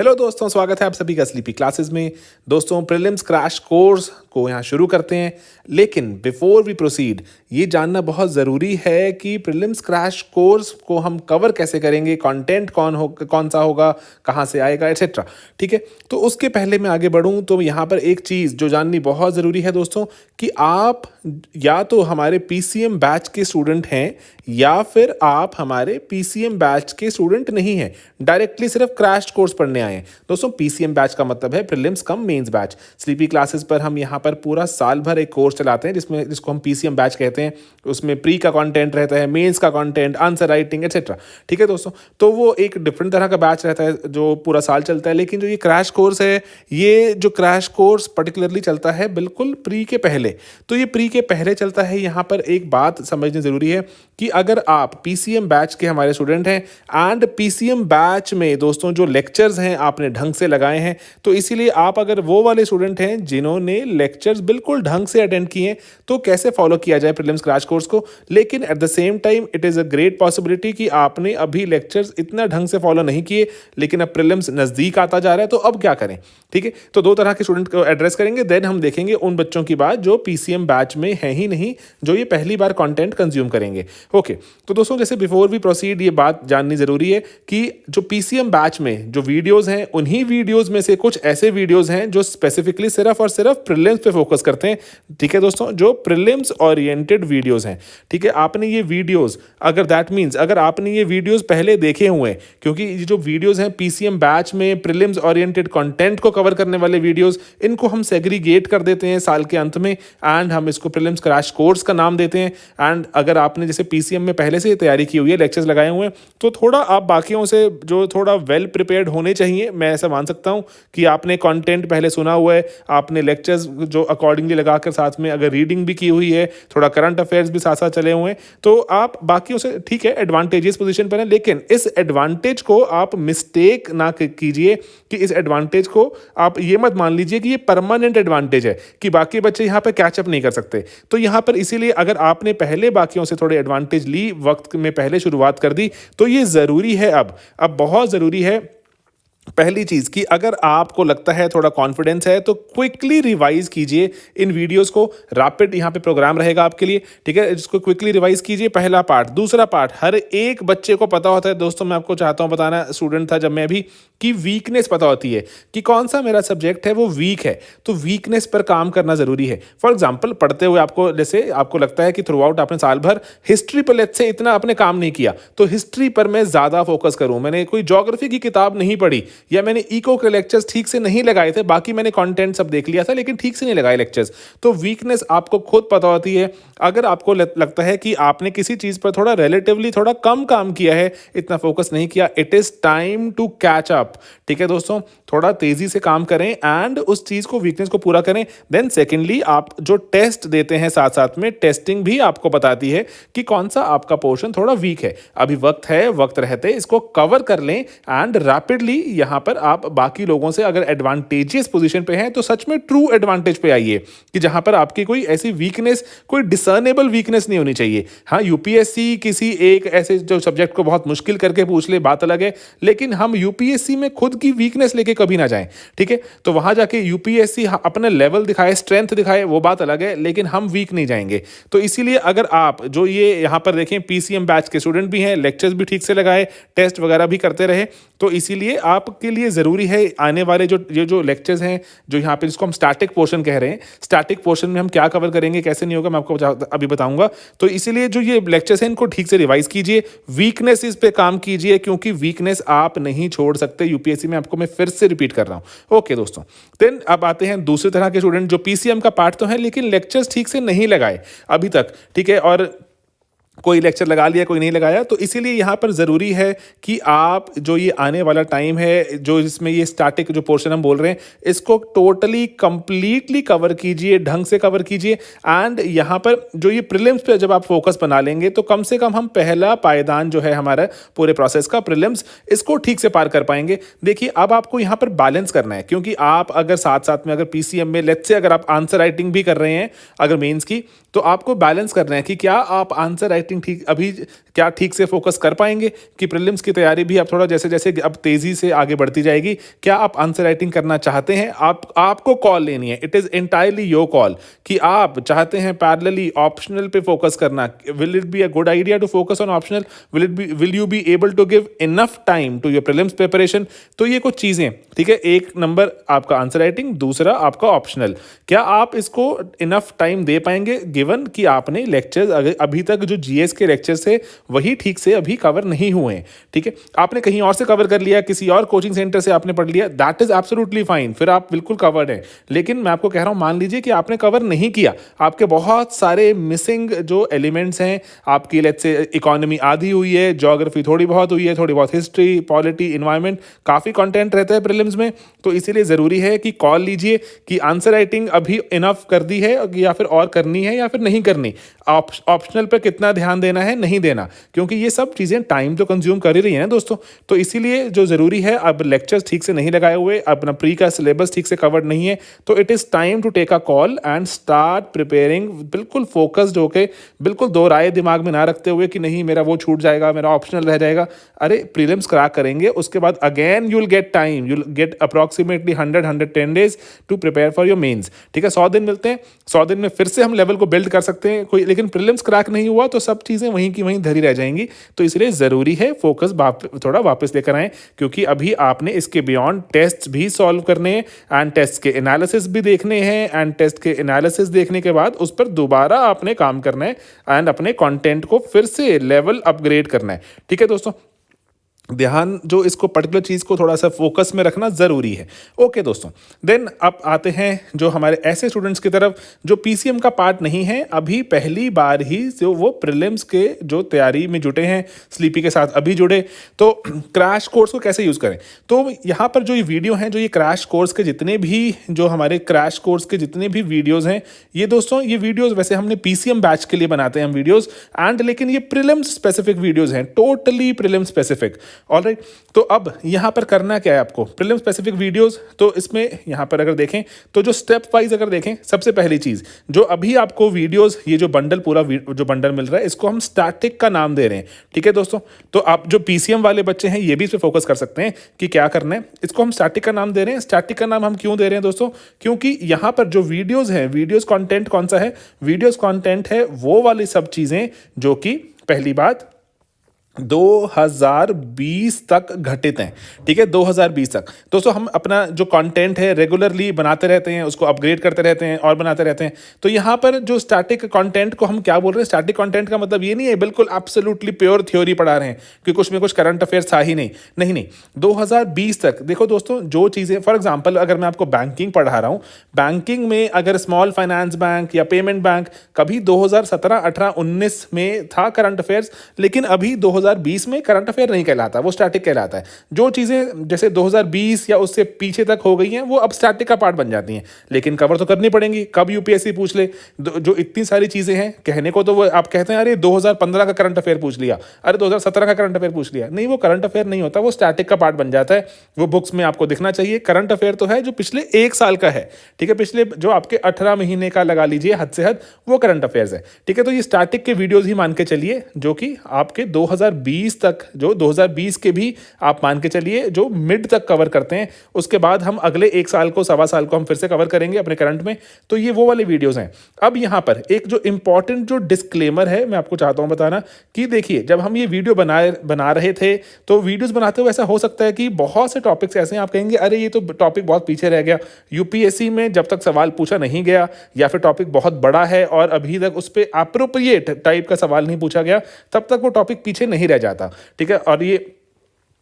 Hello दोस्तों, स्वागत है आप सभी का स्लीपी क्लासेस में। दोस्तों, प्रीलिम्स क्रैश कोर्स को यहाँ शुरू करते हैं, लेकिन बिफोर वी प्रोसीड ये जानना बहुत ज़रूरी है कि प्रीलिम्स क्रैश कोर्स को हम कवर कैसे करेंगे, कंटेंट कौन सा होगा, कहाँ से आएगा, एट्सेट्रा। ठीक है, तो उसके पहले मैं आगे बढ़ूँ तो यहाँ पर एक चीज़ जो जाननी बहुत ज़रूरी है दोस्तों, कि आप या तो हमारे पीसीएम बैच के स्टूडेंट हैं या फिर आप हमारे पीसीएम बैच के स्टूडेंट नहीं हैं, डायरेक्टली सिर्फ क्रैश कोर्स पढ़ने आए हैं। दोस्तों, पीसीएम बैच का मतलब है prelims cum mains batch. Sleepy classes पर हम यहाँ पर पूरा साल भर एक कोर्स चलाते हैं जिसको हम पीसीएम बैच कहते हैं। उसमें प्री का कंटेंट रहता है, मेंस का कंटेंट, आंसर राइटिंग एट्सेट्रा। ठीक है दोस्तों, तो वो एक डिफरेंट तरह का बैच रहता है जो पूरा साल चलता है। लेकिन जो ये क्रैश कोर्स है, ये जो क्रैश कोर्स पर्टिकुलरली चलता है बिल्कुल प्री के पहले। तो ये प्री के पहले चलता है। यहाँ पर एक बात समझनी ज़रूरी है कि अगर आप पीसीएम बैच के हमारे स्टूडेंट हैं एंड पीसीएम बैच में दोस्तों जो लेक्चर्स हैं आपने ढंग से लगाए हैं, तो इसीलिए आप अगर वो वाले स्टूडेंट हैं जिन्होंने लेक्चर्स बिल्कुल ढंग से अटेंड किए हैं, तो कैसे फॉलो किया जाए प्रीलिम्स क्रैश कोर्स को। लेकिन at the same time it is a great possibility कि आपने अभी लेक्चर्स इतना ढंग से फॉलो नहीं किए, लेकिन अब प्रीलिम्स नज़दीक आता जा रहा है, तो अब क्या करें। ठीक है, तो दो तरह के स्टूडेंट को एड्रेस करेंगे, देन हम देखेंगे उन बच्चों की बात जो पीसीएम बैच में है ही नहीं, जो ये पहली बार कंटेंट कंज्यूम करेंगे। ओके, तो दोस्तों जैसे बिफोर वी प्रोसीड ये बात जाननी ज़रूरी है कि जो पीसीएम बैच में जो वीडियोस हैं, उन्हीं वीडियोस में से कुछ ऐसे वीडियोस हैं जो स्पेसिफिकली सिर्फ और सिर्फ प्रीलिम्स पे फोकस करते हैं। ठीक है दोस्तों, जो प्रीलिम्स ओरिएंटेड वीडियोस हैं। ठीक है, आपने ये वीडियोस अगर आपने ये वीडियोस पहले देखे हुए हैं, क्योंकि ये जो वीडियोस हैं पीसीएम बैच में प्रीलिम्स ओरिएंटेड कंटेंट को कवर करने वाले वीडियोस, इनको हम सेग्रीगेट कर देते हैं साल के अंत में एंड हम इसको प्रीलिम्स क्रैश कोर्स का नाम देते हैं। एंड अगर आपने जैसे पीसीएम में पहले से तैयारी की हुई है, लेक्चर्स लगाए हुए हैं, तो थोड़ा आप बाकियों से जो थोड़ा वेल प्रिपेयर्ड होने चाहिए। मैं ऐसा मान सकता हूं कि आपने कंटेंट पहले सुना हुआ है, आपने लेक्चर्स जो अकॉर्डिंगली लगाकर साथ में अगर रीडिंग भी की हुई है, थोड़ा करंट अफेयर्स भी साथ साथ चले हुए हैं, तो आप बाकियों से ठीक है एडवांटेजेस पोजीशन पर हैं। लेकिन इस एडवांटेज को आप मिस्टेक ना कीजिए कि इस एडवांटेज को आप ये मत मान लीजिए कि ये परमानेंट एडवांटेज है कि बाकी बच्चे यहाँ पर कैचअप नहीं कर सकते। तो यहाँ पर इसीलिए अगर आपने पहले बाकियों से थोड़े एडवांटेज ली, वक्त में पहले शुरुआत कर दी, तो ये ज़रूरी है अब बहुत ज़रूरी है। पहली चीज़ कि अगर आपको लगता है थोड़ा कॉन्फिडेंस है, तो क्विकली रिवाइज कीजिए इन वीडियोस को। रैपिड यहाँ पे प्रोग्राम रहेगा आपके लिए। ठीक है, इसको क्विकली रिवाइज कीजिए। पहला पार्ट, दूसरा पार्ट हर एक बच्चे को पता होता है दोस्तों। मैं आपको चाहता हूँ बताना, स्टूडेंट था जब मैं भी, कि वीकनेस पता होती है कि कौन सा मेरा सब्जेक्ट है वो वीक है, तो वीकनेस पर काम करना ज़रूरी है। फॉर एग्जाम्पल, पढ़ते हुए आपको जैसे आपको लगता है कि थ्रू आउट आपने साल भर हिस्ट्री पर लेट से इतना आपने काम नहीं किया, तो हिस्ट्री पर मैं ज़्यादा फोकस करूँ। मैंने कोई ज्योग्राफी की किताब नहीं पढ़ी, या मैंने इको के लेक्चर्स ठीक से नहीं लगाए थे, बाकी मैंने कंटेंट सब देख लिया था लेकिन ठीक से नहीं लगाए लेक्चर्स, तो वीकनेस आपको खुद पता होती है। अगर आपको लगता है कि आपने किसी चीज़ पर थोड़ा रिलेटिवली थोड़ा कम काम किया है, इतना फोकस नहीं किया, it is time to catch up. ठीक है दोस्तों, थोड़ा तेज़ी से काम करें एंड उस चीज़ को, वीकनेस को पूरा करें। देन सेकेंडली, आप जो टेस्ट देते हैं साथ साथ में, टेस्टिंग भी आपको बताती है कि कौन सा आपका पोर्शन थोड़ा वीक है। अभी वक्त है, वक्त रहते इसको कवर कर लें एंड रैपिडली यहाँ पर आप बाकी लोगों से अगर एडवांटेजियस पोजीशन पे हैं, तो सच में ट्रू एडवांटेज पे आइए कि जहां पर आपकी कोई ऐसी वीकनेस, कोई डिसर्नेबल वीकनेस नहीं होनी चाहिए। हाँ, यूपीएससी किसी एक ऐसे जो सब्जेक्ट को बहुत मुश्किल करके पूछ ले, बात अलग है, लेकिन हम यूपीएससी में खुद की वीकनेस लेके कभी ना जाएं। ठीक है, तो वहां जाके यूपीएससी अपना लेवल दिखाए, स्ट्रेंथ दिखाए, वो बात अलग है, लेकिन हम वीक नहीं जाएंगे। तो इसीलिए अगर आप जो ये यहाँ पर देखें, पीसीएम बैच के स्टूडेंट भी हैं, लेक्चर्स भी ठीक से लगाए, टेस्ट वगैरह भी करते रहे, तो इसीलिए आपके लिए ज़रूरी है आने वाले जो लेक्चर्स हैं, जो यहाँ पे जिसको हम स्टैटिक पोर्शन कह रहे हैं, स्टैटिक पोर्शन में हम क्या कवर करेंगे, कैसे नहीं होगा, मैं आपको अभी बताऊंगा। तो इसीलिए जो ये लेक्चर्स हैं, इनको ठीक से रिवाइज कीजिए, वीकनेस पे काम कीजिए, क्योंकि वीकनेस आप नहीं छोड़ सकते यूपीएससी में। आपको मैं फिर से रिपीट कर रहा हूँ। ओके दोस्तों, देन अब आते हैं दूसरी तरह के स्टूडेंट जो पीसीएम का पार्ट तो है, लेकिन लेक्चर्स ठीक से नहीं लगाए अभी तक। ठीक है, और कोई लेक्चर लगा लिया, कोई नहीं लगाया, तो इसीलिए यहाँ पर ज़रूरी है कि आप जो ये आने वाला टाइम है, जो इसमें ये स्टैटिक जो पोर्शन हम बोल रहे हैं, इसको टोटली कंप्लीटली कवर कीजिए, ढंग से कवर कीजिए। एंड यहाँ पर जो ये प्रीलिम्स पे जब आप फोकस बना लेंगे, तो कम से कम हम पहला पायदान जो है हमारा पूरे प्रोसेस का, प्रीलिम्स, इसको ठीक से पार कर पाएंगे। देखिए, अब आपको यहाँ पर बैलेंस करना है, क्योंकि आप अगर साथ साथ में अगर पीसीएम में लेट्स से अगर आप आंसर राइटिंग भी कर रहे हैं अगर मेंस की, तो आपको बैलेंस करना है कि क्या आप आंसर राइटिंग राइटिंग अभी क्या ठीक से फोकस कर पाएंगे कि प्रीलिम्स की तैयारी भी अब थोड़ा जैसे जैसे अब तेजी से आगे बढ़ती जाएगी, क्या आप आंसर राइटिंग करना चाहते हैं? आपको कॉल लेनी है, it is entirely your call कि आप चाहते हैं पैरेलली ऑप्शनल पे फोकस करना। Will it be a good idea to focus on optional? Will you be able to give enough time to your prelims preparation? तो ये कुछ चीजें, ठीक है, एक नंबर आपका आंसर राइटिंग, दूसरा आपका ऑप्शनल, क्या आप इसको इनफ टाइम दे पाएंगे गिवन कि आपने लेक्चर्स अभी तक जो जीएस के लेक्चर्स थे वही ठीक से अभी कवर नहीं हुए हैं, ठीक है, आपने कहीं और से कवर कर लिया, किसी और कोचिंग सेंटर से आपने पढ़ लिया, दैट इज एब्सोल्युटली फाइन, फिर आप बिल्कुल कवर्ड हैं। लेकिन मैं आपको कह रहा हूं, मान लीजिए कि आपने कवर नहीं किया, आपके बहुत सारे मिसिंग जो एलिमेंट्स हैं, आपकी लेट्स से इकोनॉमी आधी हुई है, ज्योग्राफी थोड़ी बहुत हुई है, थोड़ी बहुत हिस्ट्री, पॉलिटी, इन्वायरमेंट, काफी कंटेंट रहता है प्रीलिम्स में, तो इसीलिए जरूरी है कि कॉल लीजिए कि आंसर राइटिंग अभी इनफ कर दी है या फिर और करनी है या फिर नहीं करनी, ऑप्शनल पे कितना ध्यान देना है, नहीं देना, क्योंकि ये सब चीजें टाइम तो कंज्यूम कर ही रही है दोस्तों। तो इसीलिए जो जरूरी है, अब लेक्चर्स ठीक से नहीं लगाए हुए, अपना प्री का सिलेबस ठीक से कवर्ड नहीं है, तो it is time to take a call and start preparing, बिल्कुल फोकस्ड होके, बिल्कुल दो राय दिमाग में ना रखते हुए कि नहीं मेरा वो छूट जाएगा, मेरा ऑप्शनल रह जाएगा। अरे प्रीलिम्स क्रैक करेंगे, उसके बाद again you will get time, you will get approximately 110 days to prepare for your mains, ठीक है, 100 दिन मिलते हैं, 100 दिन में फिर से हम लेवल को बिल्ड कर सकते हैं कोई, लेकिन प्रीलिम्स क्रैक नहीं हुआ तो सब चीजें वहीं की वहीं धरी रह जाएंगी। तो इसलिए जरूरी है फोकस थोड़ा वापस लेकर आए, क्योंकि अभी आपने इसके बियॉन्ड टेस्ट भी सॉल्व करने हैं एंड टेस्ट के एनालिसिस भी देखने हैं, एंड टेस्ट के एनालिसिस देखने के बाद उस पर दोबारा आपने काम करना है एंड अपने कंटेंट को फिर से लेवल अपग्रेड करना है, ठीक है दोस्तों। ध्यान जो इसको पर्टिकुलर चीज को थोड़ा सा फोकस में रखना जरूरी है। ओके दोस्तों, देन अब आते हैं जो हमारे ऐसे स्टूडेंट्स की तरफ जो पीसीएम का पार्ट नहीं है, अभी पहली बार ही जो वो प्रीलिम्स के जो तैयारी में जुटे हैं, स्लीपी के साथ अभी जुड़े, तो क्रैश कोर्स को कैसे यूज करें। तो यहाँ पर जो ये वीडियो हैं, जो ये क्रैश कोर्स के जितने भी जो हमारे क्रैश कोर्स के जितने भी वीडियोज हैं, ये दोस्तों ये वीडियोज वैसे हमने पीसीएम बैच के लिए बनाते हैं हम वीडियोज एंड, लेकिन ये प्रीलिम्स स्पेसिफिक वीडियोज हैं, टोटली प्रीलिम्स स्पेसिफिक। ऑलराइट, तो अब यहां पर करना क्या है आपको, प्रीलिम स्पेसिफिक वीडियोस, तो इसमें यहां पर अगर देखें तो जो स्टेप वाइज अगर देखें, सबसे पहली चीज जो अभी आपको वीडियोस, ये जो बंडल पूरा जो बंडल मिल रहा है, इसको हम स्टैटिक का नाम दे रहे हैं, ठीक है दोस्तों। तो आप जो पीसीएम वाले बच्चे हैं ये भी इस पे फोकस कर सकते हैं कि क्या करना है, इसको हम स्टैटिक का नाम दे रहे हैं। स्टैटिक का नाम हम क्यों दे रहे हैं दोस्तों, क्योंकि यहां पर जो वीडियोज हैं, वीडियोज कंटेंट कौन सा है, वीडियोज कंटेंट है वो वाली सब चीजें जो कि पहली बात 2020 तक घटित हैं, ठीक है, 2020 तक दोस्तों हम अपना जो कंटेंट है रेगुलरली बनाते रहते हैं, उसको अपग्रेड करते रहते हैं और बनाते रहते हैं। तो यहाँ पर जो स्टैटिक कंटेंट को हम क्या बोल रहे हैं, स्टैटिक कंटेंट का मतलब ये नहीं है बिल्कुल एब्सोल्युटली प्योर थ्योरी पढ़ा रहे हैं कि कुछ में कुछ करंट अफेयर्स था ही नहीं, नहीं नहीं, 2020 तक देखो दोस्तों, जो चीज़ें फॉर एग्जाम्पल अगर मैं आपको बैंकिंग पढ़ा रहा हूँ, बैंकिंग में अगर स्मॉल फाइनेंस बैंक या पेमेंट बैंक कभी 2017, 18, 19 में था करंट अफेयर्स, लेकिन अभी 2020 में करंट अफेयर नहीं कहलाता, वो स्टैटिक कहलाता है। जो चीजें जैसे 2020 या उससे पीछे तक हो गई हैं वो अब स्टैटिक का पार्ट बन जाती हैं, लेकिन कवर तो करनी पड़ेंगी। कब यूपीएससी पूछ ले, जो इतनी सारी चीजें हैं कहने को तो वो आप कहते हैं अरे 2015 का करंट अफेयर पूछ लिया, अरे 2017 का करंट अफेयर पूछ लिया, नहीं, वो करंट अफेयर नहीं होता, वो स्टैटिक का पार्ट बन जाता है। वो बुक्स में आपको दिखना चाहिए करंट अफेयर तो है जो पिछले 1 साल का है, ठीक है, पिछले जो आपके 18 महीने का लगा लीजिए हद से हद, वो करंट अफेयर्स है, ठीक है। तो ये स्टैटिक के वीडियोज ही मान के चलिए जो कि आपके 2020 तक, जो 2020 के भी आप मान के चलिए जो मिड तक कवर करते हैं, उसके बाद हम अगले 1 साल को, सवा साल को हम फिर से कवर करेंगे अपने करंट में। तो ये वो वाले वीडियोस हैं। अब यहां पर एक जो इंपॉर्टेंट जो डिस्क्लेमर है मैं आपको चाहता हूं बताना कि देखिए, जब हम ये वीडियो बना रहे थे तो वीडियोस बनाते हुए ऐसा हो सकता है कि बहुत से टॉपिक्स ऐसे हैं आप कहेंगे अरे ये तो टॉपिक बहुत पीछे रह गया, यूपीएससी में जब तक सवाल पूछा नहीं गया या फिर टॉपिक बहुत बड़ा है और अभी तक उस पर एप्रोप्रिएट टाइप का सवाल नहीं पूछा गया, तब तक वो टॉपिक पीछे नहीं रह जाता, ठीक है। और ये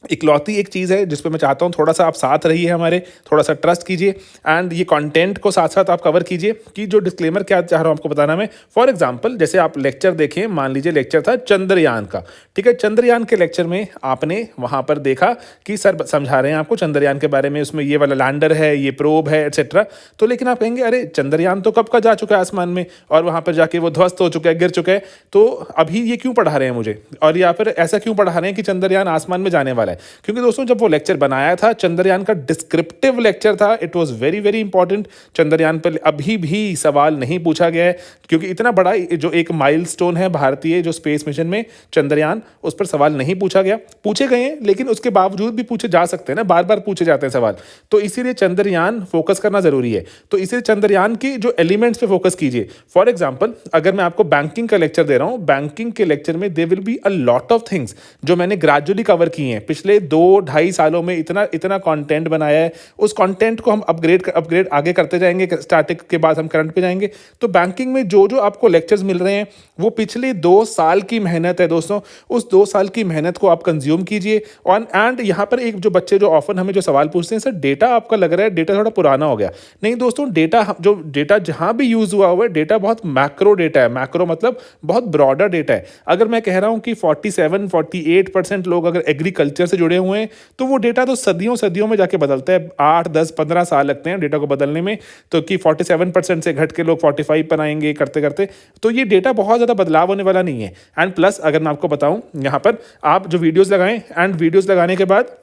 इकलौती एक चीज़ है जिस पे मैं चाहता हूँ थोड़ा सा आप साथ रहिए हमारे, थोड़ा सा ट्रस्ट कीजिए एंड ये कंटेंट को साथ साथ आप कवर कीजिए कि जो डिस्क्लेमर क्या चाह रहा हूँ आपको बताना मैं। फॉर एग्जांपल जैसे आप लेक्चर देखें, मान लीजिए लेक्चर था चंद्रयान का, ठीक है, चंद्रयान के लेक्चर में आपने वहाँ पर देखा कि सर समझा रहे हैं आपको चंद्रयान के बारे में, उसमें ये वाला लैंडर है, ये प्रोब है, एटसेट्रा। तो लेकिन आप कहेंगे अरे चंद्रयान तो कब का जा चुका है आसमान में और वहाँ पर जाके वो ध्वस्त हो चुका है, गिर चुका है, तो अभी ये क्यों पढ़ा रहे हैं मुझे, और या फिर ऐसा क्यों पढ़ा रहे हैं कि चंद्रयान आसमान में जाने वाला वाला है, क्योंकि दोस्तों जब वो लेक्चर बनाया था चंद्रयान का डिस्क्रिप्टिव लेक्चर था, it was very very important. Chandrayaan पर अभी भी सवाल नहीं पूछा गया है, क्योंकि इतना बड़ा जो एक माइलस्टोन है भारतीय जो स्पेस मिशन में चंद्रयान, उस पर सवाल नहीं पूछा गया। पूछे गए हैं लेकिन उसके बावजूद भी पूछे जा सकते हैं ना, बार बार पूछे जाते हैं सवाल, तो इसीलिए चंद्रयान फोकस करना जरूरी है। तो इसीलिए चंद्रयान की जो एलिमेंट्स पे फोकस कीजिए। फॉर एग्जांपल अगर मैं आपको बैंकिंग का लेक्चर दे रहा हूं, बैंकिंग के लेक्चर में there will be a lot of things जो मैंने ग्रेजुअली कवर किए हैं पिछले 2-2.5 सालों में, इतना इतना कंटेंट बनाया है, उस कंटेंट को हम अपग्रेड आगे करते जाएंगे, स्टैटिक के बाद हम करंट पे जाएंगे। तो बैंकिंग में जो जो आपको लेक्चर्स मिल रहे हैं वो पिछले 2 साल की मेहनत है दोस्तों, उस 2 साल की मेहनत को आप कंज्यूम कीजिए। ऑन एंड यहाँ पर एक जो बच्चे जो ऑफन हमें जो सवाल पूछते हैं, सर डेटा आपका लग रहा है डेटा थोड़ा पुराना हो गया। नहीं दोस्तों, डेटा जहां भी यूज हुआ है डेटा बहुत मैक्रो डेटा है। मैक्रो मतलब बहुत ब्रॉडर डेटा है। अगर मैं कह रहा हूं कि 47-48% लोग अगर एग्रीकल्चर से जुड़े हुए हैं तो वो डेटा तो सदियों में जाके बदलता है, 8-10-15 साल लगते हैं डेटा को बदलने में। तो कि 47% से घट के लोग 45 पर आएंगे करते करते, तो ये डेटा बहुत ज़्यादा बदलाव होने वाला नहीं है। एंड प्लस अगर मैं आपको बताऊं, यहाँ पर आप जो वीडियोस लगाएं एंड वीडियोस लगाने के बाद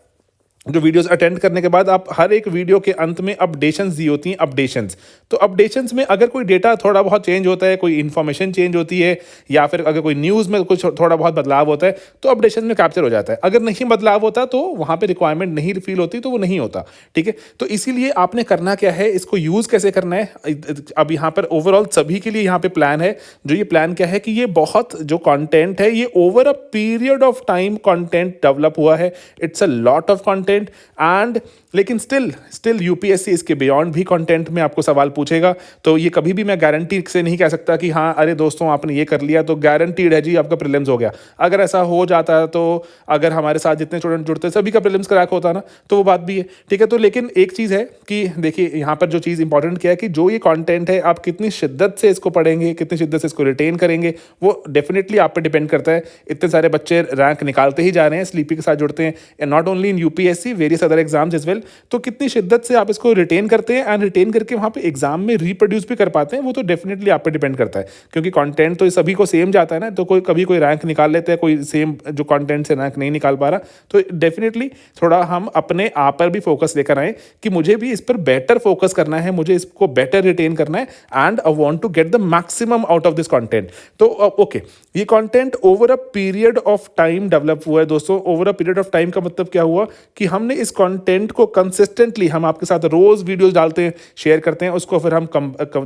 जो वीडियोस अटेंड करने के बाद आप हर एक वीडियो के अंत में अपडेशंस दी होती हैं, अपडेशंस। तो अपडेशंस में अगर कोई डेटा थोड़ा बहुत चेंज होता है, कोई इन्फॉर्मेशन चेंज होती है, या फिर अगर कोई न्यूज़ में कुछ थोड़ा बहुत बदलाव होता है तो अपडेशन में कैप्चर हो जाता है। अगर नहीं बदलाव होता तो वहाँ पे रिक्वायरमेंट नहीं फील होती, तो वो नहीं होता। ठीक है, तो इसीलिए आपने करना क्या है, इसको यूज़ कैसे करना है। अब यहाँ पर ओवरऑल सभी के लिए यहाँ पे प्लान है। जो ये प्लान क्या है कि ये बहुत जो कंटेंट है ये over a period of time content develop हुआ है। It's a lot of content and लेकिन स्टिल यूपीएससी इसके बियॉन्ड भी कंटेंट में आपको सवाल पूछेगा। तो ये कभी भी मैं गारंटी से नहीं कह सकता कि हाँ अरे दोस्तों आपने ये कर लिया तो गारंटीड है जी आपका प्रीलिम्स हो गया। अगर ऐसा हो जाता है तो अगर हमारे साथ जितने स्टूडेंट जुड़ते हैं सभी का प्रीलिम्स क्रैक होता ना, तो वो बात भी है। ठीक है, तो लेकिन एक चीज़ है कि देखिए यहाँ पर जो चीज़ इंपॉर्टेंट क्या है कि जो ये कंटेंट है आप कितनी शिद्दत से इसको पढ़ेंगे, कितनी शिद्दत से इसको रिटेन करेंगे, वो डेफिनेटली आप पे डिपेंड करता है। इतने सारे बच्चे रैंक निकालते ही जा रहे हैं, स्लीपी के साथ जुड़ते हैं, and not only in UPSC, various other exams as well. तो कितनी शिद्दत से आप इसको रिटेन करते हैं एंड रिटेन करके वहाँ पे एग्जाम में रिप्रोड्यूस भी कर पाते हैं, वो तो डेफिनेटली आप पे डिपेंड करता है। क्योंकि कंटेंट तो सभी को सेम जाता है ना, तो कोई रैंक निकाल लेते हैं, कोई सेम जो कंटेंट से रैंक नहीं निकाल पा रहा। तो डेफिनेटली थोड़ा हम अपने आप पर भी फोकस लेकर आए कि मुझे भी इस पर बेटर फोकस करना है, मुझे इसको बेटर रिटेन करना है and I want to get the maximum out of this content. तो ओके, ये content over a period of time develop हुआ है दोस्तों। Over a period of time का मतलब क्या हुआ कि हमने इस कंटेंट को कंसिस्टेंटली हम आपके साथ रोज वीडियोस डालते हैं, शेयर करते हैं, उसको फिर हम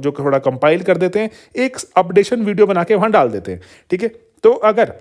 जो थोड़ा कंपाइल कर देते हैं, एक अपडेशन वीडियो बना के वहां डाल देते हैं। ठीक है, तो अगर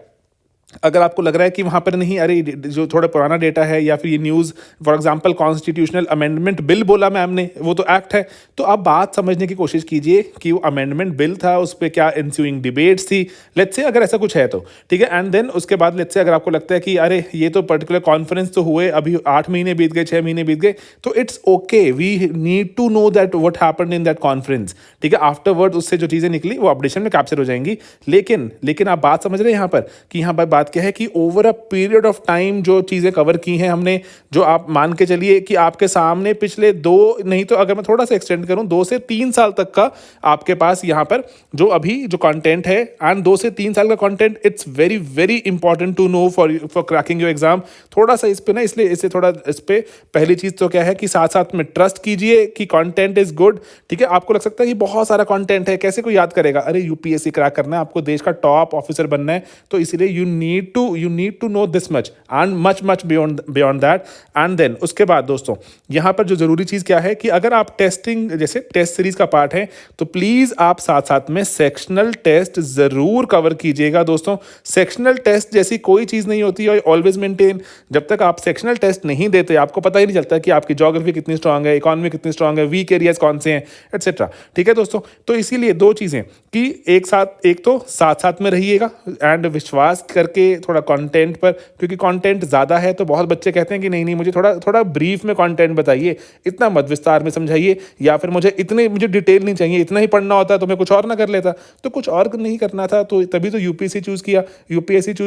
आपको लग रहा है कि वहाँ पर नहीं, अरे जो थोड़ा पुराना डेटा है या फिर ये news, for example constitutional amendment bill बोला मैम ने, वो तो एक्ट है, तो आप बात समझने की कोशिश कीजिए कि वो अमेंडमेंट बिल था, उस पर क्या इंस्यूइंग डिबेट्स थी, लेट्स से अगर ऐसा कुछ है तो ठीक है। एंड देन उसके बाद लेट्स से अगर आपको लगता है कि अरे ये तो पर्टिकुलर कॉन्फ्रेंस तो हुए, अभी 8 महीने बीत गए, 6 महीने बीत गए, तो it's okay, we need to know that what happened in that conference. ठीक है, आफ्टरवर्ड उससे जो चीज़ें निकली वो अपडेशन में कैप्चर हो जाएंगी। लेकिन आप बात समझ रहे हैं यहाँ पर कि यहाँ पर बात क्या है कि over a period of time जो चीज़ें कवर की हैं हमने, जो आप मान के चलिए कि आपके सामने पिछले 2 नहीं तो अगर मैं थोड़ा सा एक्सटेंड करूं 2 से 3 साल तक का आपके पास यहाँ पर जो अभी जो कंटेंट है, एंड 2 से 3 साल का content it's very very important to know for cracking your exam. थोड़ा सा इस पे ना, इसलिए इसे थोड़ा इस पे पहली चीज़ तो क्या है कि साथ साथ में ट्रस्ट कीजिए कि कंटेंट इज गुड। ठीक है, आपको लग सकता है कि बहुत सारा कंटेंट है, कैसे कोई याद करेगा, अरे यूपीएससी क्रैक करना है, आपको देश का टॉप ऑफिसर बनना है, तो इसीलिए you need to know this much and much beyond that. And then उसके बाद दोस्तों यहाँ पर जो जरूरी चीज़ क्या है कि अगर आप टेस्टिंग जैसे टेस्ट सीरीज का पार्ट है तो प्लीज़ आप साथ साथ में सेक्शनल टेस्ट ज़रूर कवर कीजिएगा दोस्तों। सेक्शनल टेस्ट जैसी कोई चीज़ नहीं होती है, ऑलवेज मेंटेन। जब तक आप सेक्शनल टेस्ट नहीं देते आपको पता ही नहीं चलता कि आपकी ज्योग्राफी कितनी स्ट्रांग है, इकोनॉमी कितनी स्ट्रांग है, वीक एरियाज कौन से हैं, एटसेट्रा। ठीक है दोस्तों, तो इसीलिए 2 चीज़ें कि एक तो साथ में रहिएगा एंड विश्वास करके थोड़ा कंटेंट पर, क्योंकि कंटेंट ज़्यादा है तो बहुत बच्चे कहते हैं कि नहीं मुझे थोड़ा ब्रीफ में कंटेंट बताइए, इतना मत विस्तार में समझाइए, या फिर मुझे डिटेल नहीं चाहिए, इतना ही पढ़ना होता तो मैं कुछ और ना कर लेता। तो कुछ और नहीं करना था तो तभी तो यूपीएससी चूज़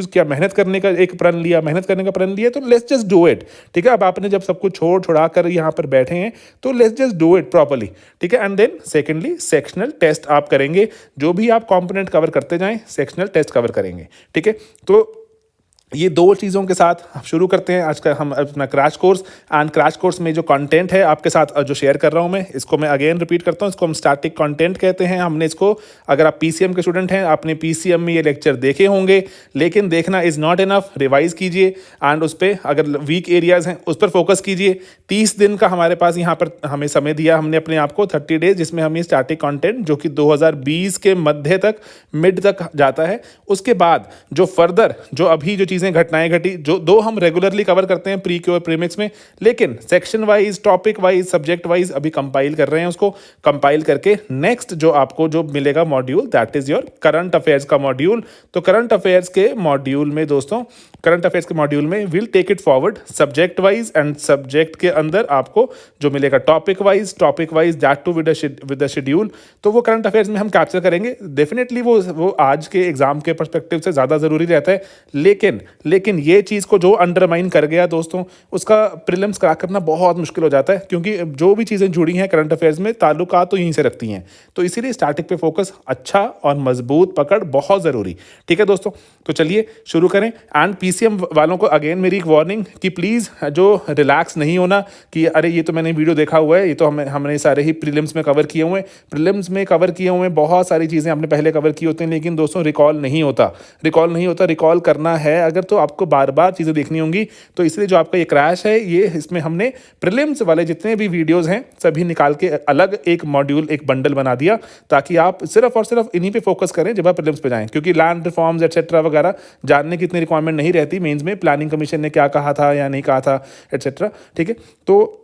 किया, मेहनत करने का एक प्रण लिया, तो लेट्स जस्ट डू इट। ठीक है, अब आपने जब सब कुछ छोड़ा कर यहाँ पर बैठे हैं तो let's just do it properly. ठीक है, and then secondly sectional test आप करेंगे, जो भी आप कॉम्पोनेंट कवर करते जाएं सेक्शनल टेस्ट कवर करेंगे। ठीक है, तो ये दो चीज़ों के साथ हम शुरू करते हैं आज का हम अपना crash course. And crash course में जो कंटेंट है आपके साथ जो शेयर कर रहा हूँ मैं, इसको मैं अगेन रिपीट करता हूँ, इसको हम स्टैटिक कंटेंट कहते हैं। हमने इसको, अगर आप पीसीएम के स्टूडेंट हैं, आपने पीसीएम में ये लेक्चर देखे होंगे, लेकिन देखना इज़ नॉट इनफ, रिवाइज कीजिए एंड उस पर अगर वीक एरियाज़ हैं उस पर फोकस कीजिए। 30 दिन का हमारे पास यहाँ पर हमें समय दिया हमने अपने आप को, 30 डेज, जिसमें हम ये स्टैटिक कंटेंट जो कि 2020 के मध्य तक, मिड तक जाता है। उसके बाद जो फर्दर जो अभी जो चीज़ें घटनाएं घटी, जो दो हम रेगुलरली कवर करते हैं प्री के और प्रीमिक्स में, लेकिन section wise, topic wise, subject wise अभी कंपाइल कर रहे हैं। उसको कंपाइल करके नेक्स्ट जो आपको जो मिलेगा module, that is your current affairs का मॉड्यूल। तो करंट अफेयर्स के मॉड्यूल में दोस्तों, करंट अफेयर्स के मॉड्यूल में will take it forward subject wise, and subject के अंदर आपको जो मिलेगा topic wise that too with the schedule. तो वो करंट अफेयर्स में हम कैप्चर करेंगे। डेफिनेटली वो आज के एग्जाम के पर्सपेक्टिव से ज़्यादा ज़रूरी रहता है, लेकिन ये चीज़ को जो अंडरमाइन कर गया दोस्तों, उसका प्रीलिम्स क्रैक करना बहुत मुश्किल हो जाता है, क्योंकि जो भी चीज़ें जुड़ी हैं करंट अफेयर्स में, ताल्लुकात तो यहीं से रखती हैं। तो इसीलिए स्टैटिक पे फोकस, अच्छा और मजबूत पकड़ बहुत ज़रूरी। ठीक है दोस्तों, तो चलिए शुरू करें। एंड पीसीएम वालों को अगेन मेरी एक वार्निंग कि प्लीज़ जो रिलैक्स नहीं होना कि अरे ये तो मैंने वीडियो देखा हुआ है, ये तो हमने सारे ही प्रीलिम्स में कवर किए हुए हैं। प्रीलिम्स में कवर किए हुए हैं, बहुत सारी चीज़ें आपने पहले कवर की होती हैं, लेकिन दोस्तों रिकॉल नहीं होता। रिकॉल करना है अगर, तो आपको बार बार चीज़ें देखनी होंगी। तो इसलिए जो आपका ये क्रैश है, ये इसमें हमने प्रीलिम्स वाले जितने भी वीडियोस हैं सभी निकाल के अलग एक मॉड्यूल, एक बंडल बना दिया, ताकि आप सिर्फ और सिर्फ इन्हीं पे फोकस करें जब आप प्रीलिम्स पे जाएं। क्योंकि लैंड रिफॉर्म्स एटसेट्रा वगैरह जानने की इतनी रिक्वायरमेंट नहीं रहती मेंस में, प्लानिंग कमीशन ने क्या कहा था या नहीं कहा था एटसेट्रा। ठीक है, तो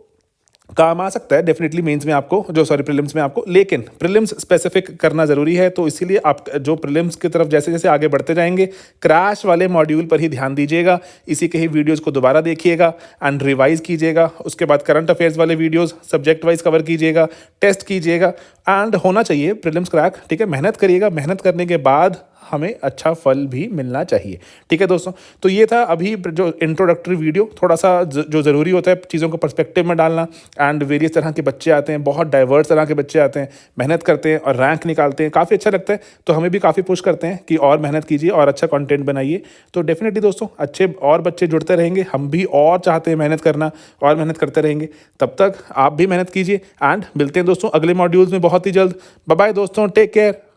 काम आ सकता है डेफिनेटली मेंस में आपको, प्रीलिम्स में आपको, लेकिन प्रीलिम्स स्पेसिफिक करना ज़रूरी है। तो इसीलिए आप जो प्रीलिम्स की तरफ जैसे जैसे आगे बढ़ते जाएंगे, क्रैश वाले मॉड्यूल पर ही ध्यान दीजिएगा। इसी के ही वीडियोज़ को दोबारा देखिएगा एंड रिवाइज कीजिएगा। उसके बाद करंट अफेयर्स वाले वीडियोज़ सब्जेक्ट वाइज कवर कीजिएगा, टेस्ट कीजिएगा एंड होना चाहिए प्रीलिम्स क्रैक। ठीक है, मेहनत करिएगा, मेहनत करने के बाद हमें अच्छा फल भी मिलना चाहिए। ठीक है दोस्तों, तो ये था अभी जो इंट्रोडक्टरी वीडियो, थोड़ा सा जो ज़रूरी होता है चीज़ों को पर्सपेक्टिव में डालना। एंड वेरियस तरह के बच्चे आते हैं, बहुत डाइवर्स तरह के बच्चे आते हैं, मेहनत करते हैं और रैंक निकालते हैं, काफ़ी अच्छा लगता है। तो हमें भी काफ़ी पुश करते हैं कि और मेहनत कीजिए और अच्छा कंटेंट बनाइए। तो डेफिनेटली दोस्तों अच्छे और बच्चे जुड़ते रहेंगे, हम भी और चाहते हैं मेहनत करना और मेहनत करते रहेंगे। तब तक आप भी मेहनत कीजिए एंड मिलते हैं दोस्तों अगले मॉड्यूल्स में बहुत ही जल्द। बाय बाय दोस्तों, टेक केयर।